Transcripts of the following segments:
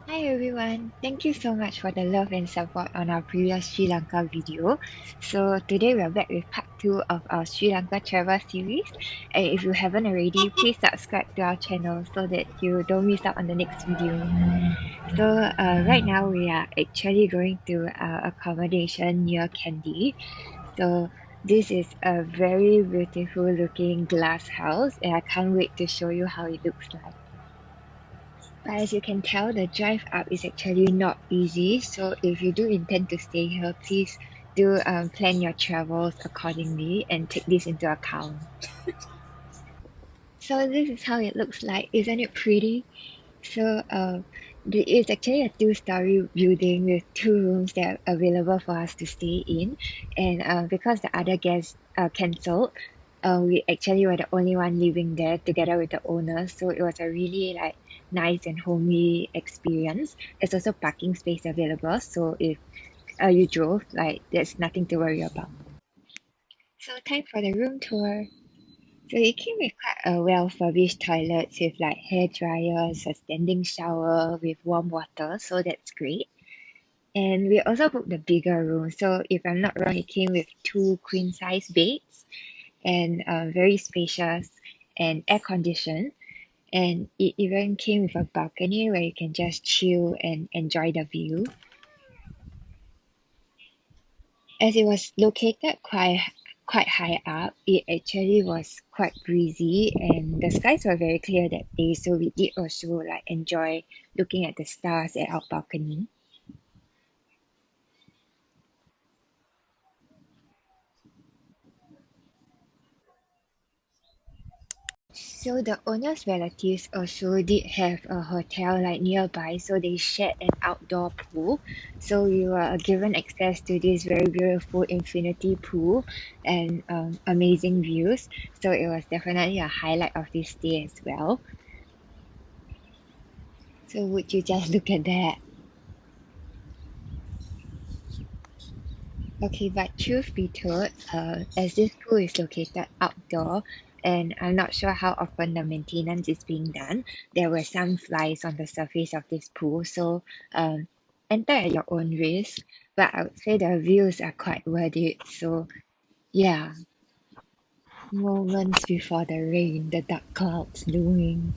Hi everyone, thank you so much for the love and support on our previous Sri Lanka video. So today we are back with part 2 of our Sri Lanka travel series. And if you haven't already, please subscribe to our channel so that you don't miss out on the next video. So right now we are actually going to our accommodation near Kandy. So this is a very beautiful looking glass house and I can't wait to show you how it looks like. But as you can tell, the drive up is actually not easy. So if you do intend to stay here, please do plan your travels accordingly and take this into account. So this is how it looks like. Isn't it pretty? So it's actually a two-story building with two rooms that are available for us to stay in. And because the other guests cancelled, we actually were the only one living there together with the owner. So it was a really nice and homely experience. There's also parking space available. So if you drove, there's nothing to worry about. So time for the room tour. So it came with quite a well-furnished toilets with hair dryers, a standing shower with warm water, so that's great. And we also booked the bigger room. So if I'm not wrong, it came with two queen size beds and very spacious and air conditioned. And it even came with a balcony where you can just chill and enjoy the view. As it was located quite high up, it actually was quite breezy and the skies were very clear that day, so we did also enjoy looking at the stars at our balcony. So the owner's relatives also did have a hotel nearby, so they shared an outdoor pool. So we were given access to this very beautiful infinity pool and amazing views. So it was definitely a highlight of this day as well. So would you just look at that? Okay, but truth be told, as this pool is located outdoor, and I'm not sure how often the maintenance is being done, there were some flies on the surface of this pool, so enter at your own risk. But I would say the views are quite worth it. So yeah, moments before the rain, the dark clouds looming.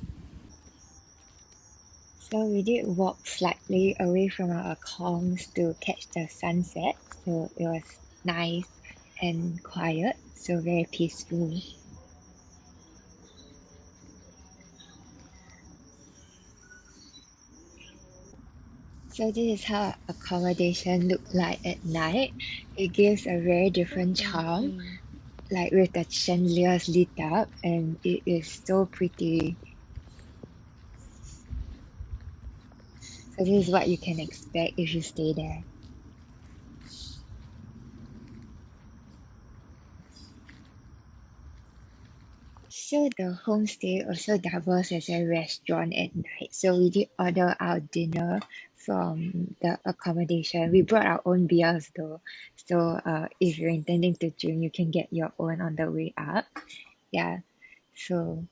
So we did walk slightly away from our comms to catch the sunset. So it was nice and quiet, so very peaceful. So this is how accommodation looked like at night. It gives a very different charm, like with the chandeliers lit up, and it is so pretty. So this is what you can expect if you stay there. So the homestay also doubles as a restaurant at night. So we did order our dinner from the accommodation. We brought our own beers though. So if you're intending to drink, you can get your own on the way up. Yeah. So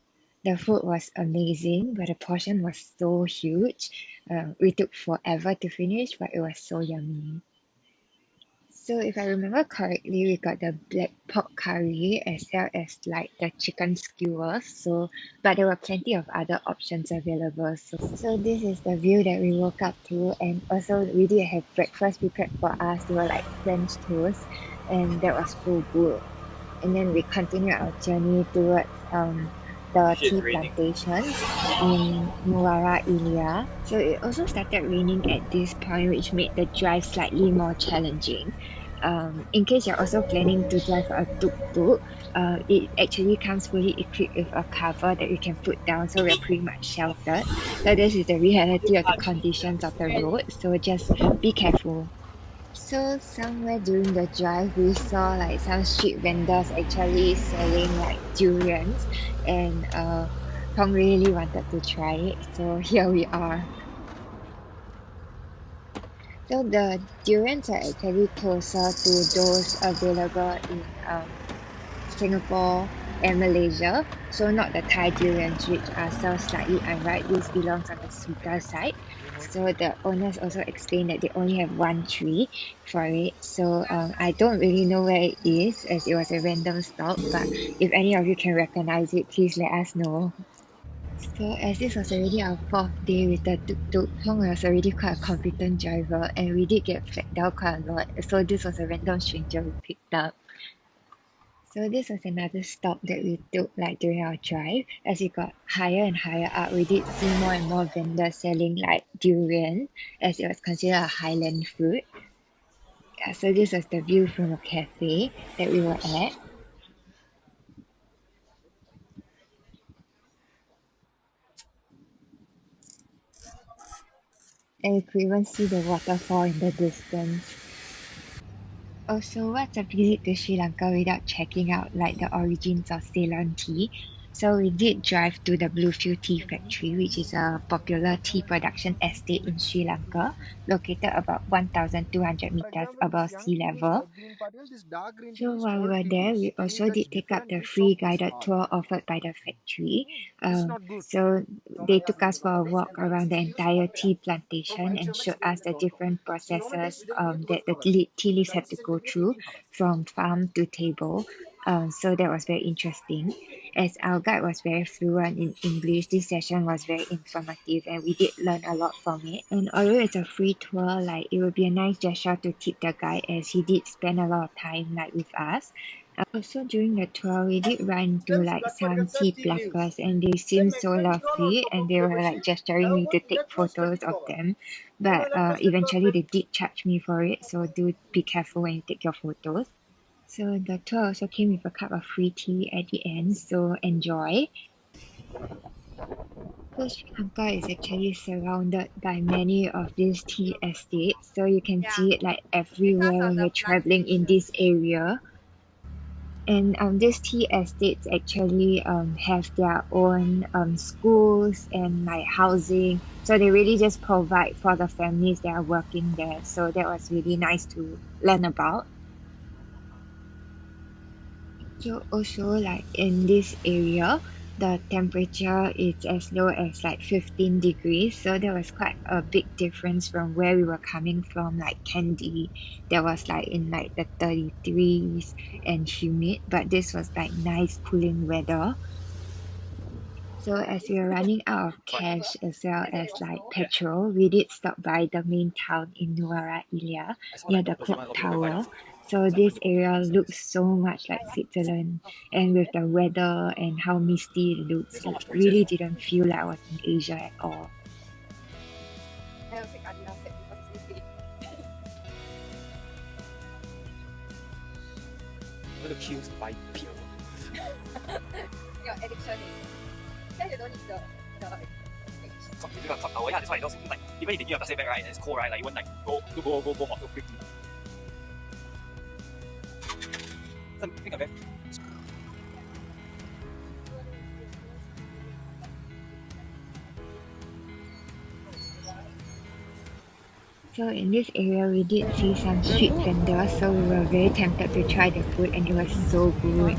the food was amazing, but the portion was so huge. We took forever to finish, but it was so yummy. So if I remember correctly, we got the black pork curry as well as the chicken skewers. So, but there were plenty of other options available. So this is the view that we woke up to, and also we did have breakfast prepared for us. They were like French toast, and that was so good. And then we continued our journey towards the tea plantations in Nuwara Eliya. So it also started raining at this point, which made the drive slightly more challenging. In case you're also planning to drive a tuk-tuk, it actually comes fully equipped with a cover that you can put down, so we're pretty much sheltered. So this is the reality of the conditions of the road, so just be careful. So somewhere during the drive, we saw some street vendors actually selling durians, and Tong really wanted to try it. So here we are. So the durians are actually closer to those available in Singapore and Malaysia. So not the Thai durians, which are so slightly unripe. This belongs on the sweeter side. So the owners also explained that they only have one tree for it. So I don't really know where it is as it was a random stop. But if any of you can recognize it, please let us know. So as this was already our fourth day with the tuk-tuk, Hong was already quite a competent driver and we did get flagged down quite a lot. So this was a random stranger we picked up. So this was another stop that we took like during our drive. As we got higher and higher up, we did see more and more vendors selling like durian as it was considered a highland fruit. Yeah, so this was the view from a cafe that we were at. And we could even see the waterfall in the distance. Also, what's a visit to Sri Lanka without checking out like the origins of Ceylon tea? So we did drive to the Bluefield Tea Factory, which is a popular tea production estate in Sri Lanka, located about 1,200 For meters example, this above young sea tea, level. green particle, this dark green tea So is while we cold were there, tea. we Any also Dutch did take up different the use of free this guided all. tour offered by the factory. This is not good. So they took us for a walk around the entire tea plantation and showed us the different processes that the tea leaves have to go through from farm to table. So that was very interesting. As our guide was very fluent in English, this session was very informative and we did learn a lot from it. And although it's a free tour, like it would be a nice gesture to tip the guide as he did spend a lot of time like with us. Also during the tour we did run into like some tea pluckers and they seemed so lovely and they were like gesturing me to take photos of them. But eventually they did charge me for it, so do be careful when you take your photos. So the tour also came with a cup of free tea at the end, so enjoy. So Sri Lanka is actually surrounded by many of these tea estates, so you can see it like everywhere when you're traveling in this area. And these tea estates actually have their own schools and like housing. So they really just provide for the families that are working there. So that was really nice to learn about. So also like in this area, the temperature is as low as like 15 degrees. So there was quite a big difference from where we were coming from, like Kandy, that was like in like the 33s and humid. But this was like nice cooling weather. So as we were running out of cash as well as like petrol, we did stop by the main town in Nuwara Eliya near the clock tower. So this area looks so much like Switzerland, and with the weather and how misty it looks, it really didn't feel like I was in Asia at all. I'm going to queue to buy beer. Your addiction. Then you don't need the If you're oh yeah, that's why those like even if they give you a plastic bag, right, and it's cold, right, like you won't like go hot so quickly. So I think I very So in this area, we did see some street vendors, so we were very tempted to try the food, and it was so good.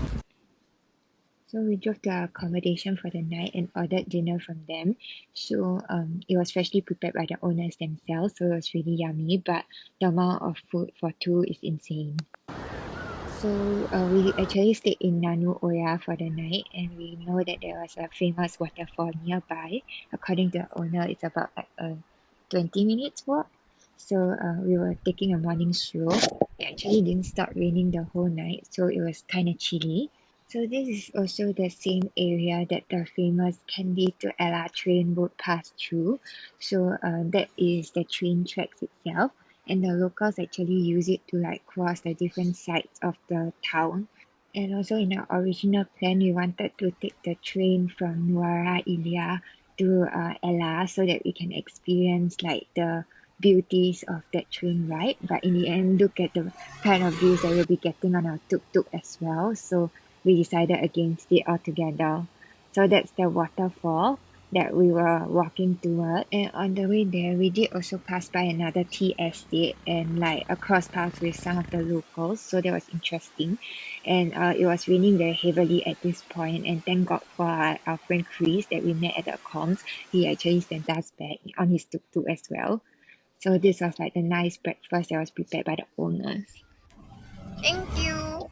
So we drove to our accommodation for the night and ordered dinner from them. So it was freshly prepared by the owners themselves, so it was really yummy. But the amount of food for two is insane. So we actually stayed in Nanu Oya for the night, and we know that there was a famous waterfall nearby. According to the owner, it's about like a 20 minutes walk. So we were taking a morning stroll. It actually didn't stop raining the whole night, so it was kind of chilly. So this is also the same area that the famous Kandy to Ella train would pass through. So that is the train tracks itself, and the locals actually use it to like cross the different sides of the town. And also in our original plan, we wanted to take the train from Nuwara Eliya to Ella so that we can experience like the beauties of that train ride. But in the end, look at the kind of views that we'll be getting on our tuk-tuk as well. So we decided against it altogether. So that's the waterfall. that we were walking toward. And on the way there, we did also pass by another tea estate and like across paths with some of the locals. So that was interesting. And it was raining very heavily at this point. And thank God for our friend Chris that we met at the comms. He actually sent us back on his tuk-tuk as well. So this was like the nice breakfast that was prepared by the owners. Thank you.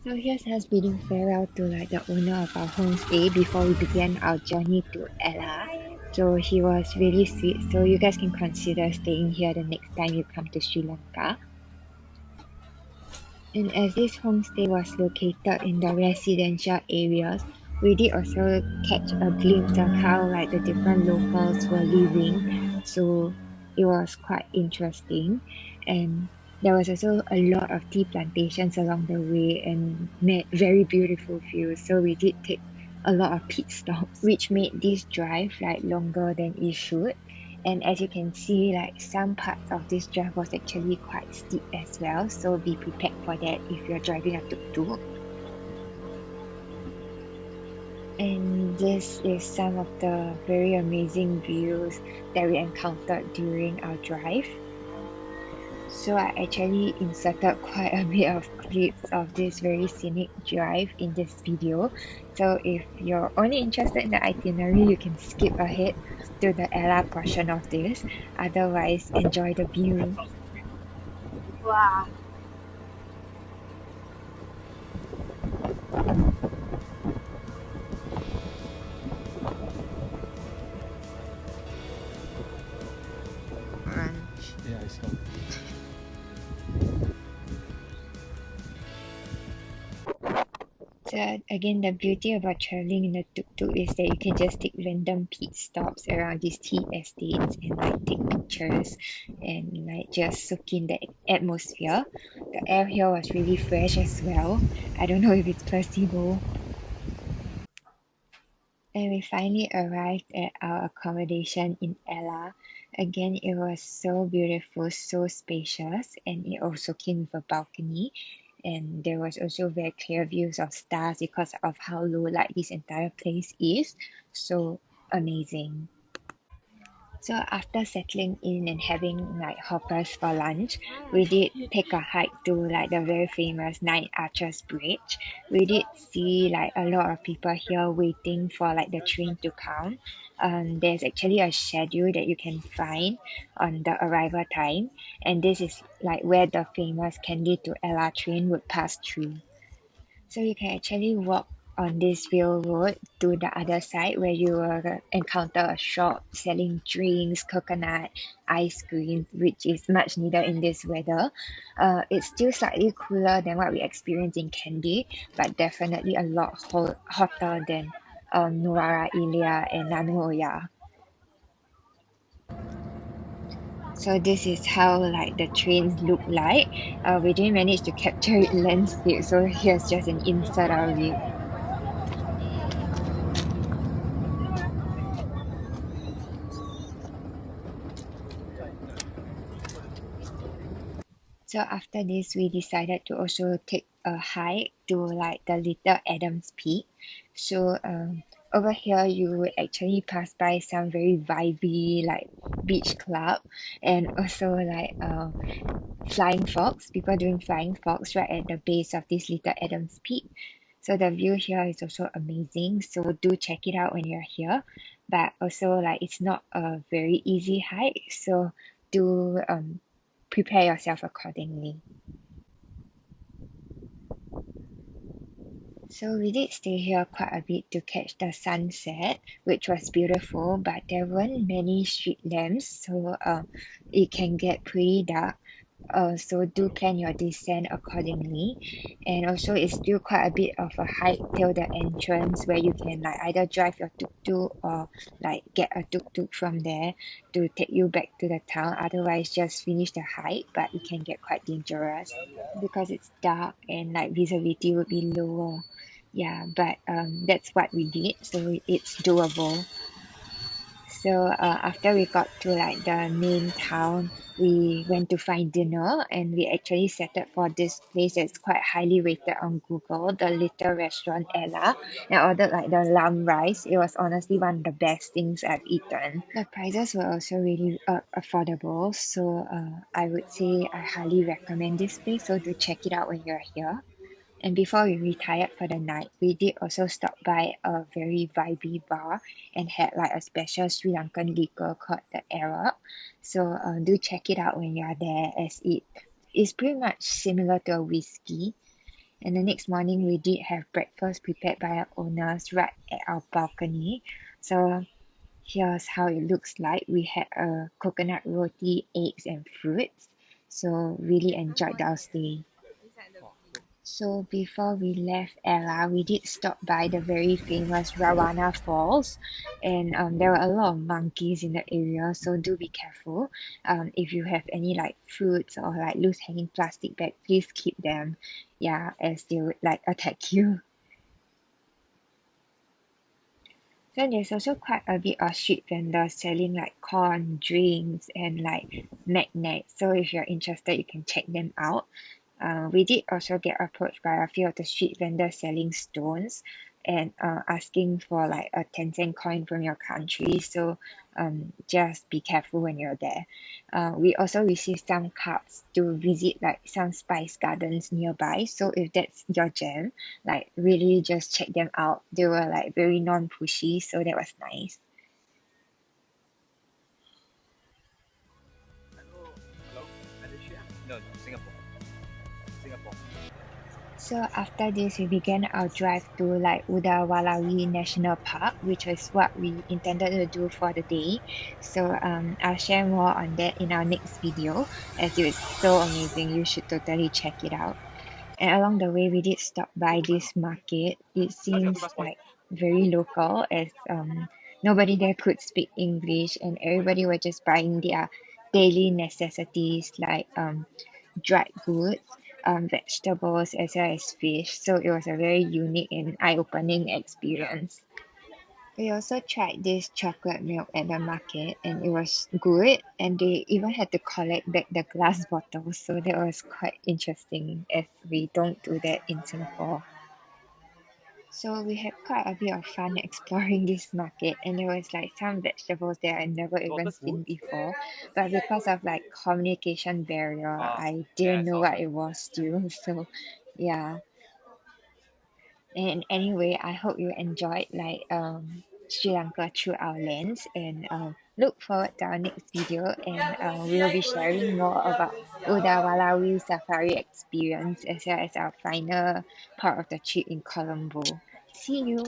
So here's us bidding farewell to like the owner of our homestay before we began our journey to Ella. So he was really sweet. So you guys can consider staying here the next time you come to Sri Lanka. And as this homestay was located in the residential areas, we did also catch a glimpse of how like the different locals were living. So it was quite interesting. And there was also a lot of tea plantations along the way and made very beautiful views. So we did take a lot of pit stops, which made this drive like longer than it should. And as you can see, like some parts of this drive was actually quite steep as well. So be prepared for that if you're driving a tuk-tuk. And this is some of the very amazing views that we encountered during our drive. So I actually inserted quite a bit of clips of this very scenic drive in this video. So if you're only interested in the itinerary, you can skip ahead to the Ella portion of this. Otherwise, enjoy the view. Wow. Lunch. Yeah, I saw. So again, the beauty about traveling in a tuk-tuk is that you can just take random pit stops around these tea estates and like take pictures and like just soak in the atmosphere. The air here was really fresh as well. I don't know if it's placebo. And we finally arrived at our accommodation in Ella. Again, it was so beautiful, so spacious, and it also came with a balcony. And there was also very clear views of stars because of how low light this entire place is. So amazing. So after settling in and having like hoppers for lunch, we did take a hike to like the very famous Nine Arches Bridge. We did see like a lot of people here waiting for like the train to come. There's actually a schedule that you can find on the arrival time, and this is like where the famous Kandy to Ella train would pass through. So you can actually walk on this railroad to the other side where you will encounter a shop selling drinks, coconut, ice cream, which is much needed in this weather. It's still slightly cooler than what we experienced in Kandy, but definitely a lot hotter than Nuwara Eliya and Nanu Oya. So this is how like the trains look like. We didn't manage to capture it landscape, so here's just an insert of it. So after this, we decided to also take a hike to like the Little Adams Peak. So over here, you would actually pass by some very vibey like beach club and also like flying fox, people doing flying fox right at the base of this Little Adams Peak. So the view here is also amazing. So do check it out when you're here. But also like it's not a very easy hike. So do prepare yourself accordingly. So we did stay here quite a bit to catch the sunset, which was beautiful, but there weren't many street lamps, so it can get pretty dark. So do plan your descent accordingly. And also it's still quite a bit of a hike till the entrance where you can like either drive your tuk-tuk or like get a tuk-tuk from there to take you back to the town. Otherwise just finish the hike, but it can get quite dangerous because it's dark and like visibility would be lower. Yeah, but that's what we did, so it's doable. So after we got to like the main town, we went to find dinner and we actually settled for this place that's quite highly rated on Google, the little restaurant Ella, and ordered like the lamb rice. It was honestly one of the best things I've eaten. The prices were also really affordable, so I would say I highly recommend this place. So do check it out when you're here. And before we retired for the night, we did also stop by a very vibey bar and had like a special Sri Lankan liquor called the Arab. So do check it out when you're there, as it is pretty much similar to a whiskey. And the next morning, we did have breakfast prepared by our owners right at our balcony. So here's how it looks like. We had a coconut roti, eggs, and fruits. So really enjoyed our stay. Oh, good. So before we left Ella, we did stop by the very famous Rawana Falls, and there were a lot of monkeys in the area, so do be careful. If you have any like fruits or like loose hanging plastic bag, please keep them, yeah, as they would like attack you. So there's also quite a bit of street vendors selling like corn, drinks, and like magnets. So if you're interested, you can check them out. We did also get approached by a few of the street vendors selling stones and asking for like a 10-cent coin from your country. So just be careful when you're there. We also received some cards to visit like some spice gardens nearby. So if that's your jam, like really just check them out. They were like very non-pushy, so that was nice. Hello, Malaysia? No, no, Singapore. Singapore. So after this, we began our drive to like Udawalawi National Park, which is what we intended to do for the day. So I'll share more on that in our next video, as it was so amazing. You should totally check it out. And along the way, we did stop by this market. It Got your two seems bus point. like very local, as nobody there could speak English, and everybody was just buying their daily necessities like dried goods, vegetables, as well as fish. So it was a very unique and eye-opening Yeah. experience. We also tried this chocolate milk at the market, and it was good. And they even had to collect back the glass bottles, so that was quite interesting, as we don't do that in Singapore. So we had quite a bit of fun exploring this market, and there was like some vegetables that I never even Lotus wood? seen before. But because of like communication barrier, Ah, I yeah, I didn't know saw. what it was still. So yeah. And anyway, I hope you enjoyed like Sri Lanka through our lens, and look forward to our next video, and we'll be sharing more about Udawalawi safari experience, as well as our final part of the trip in Colombo. See you.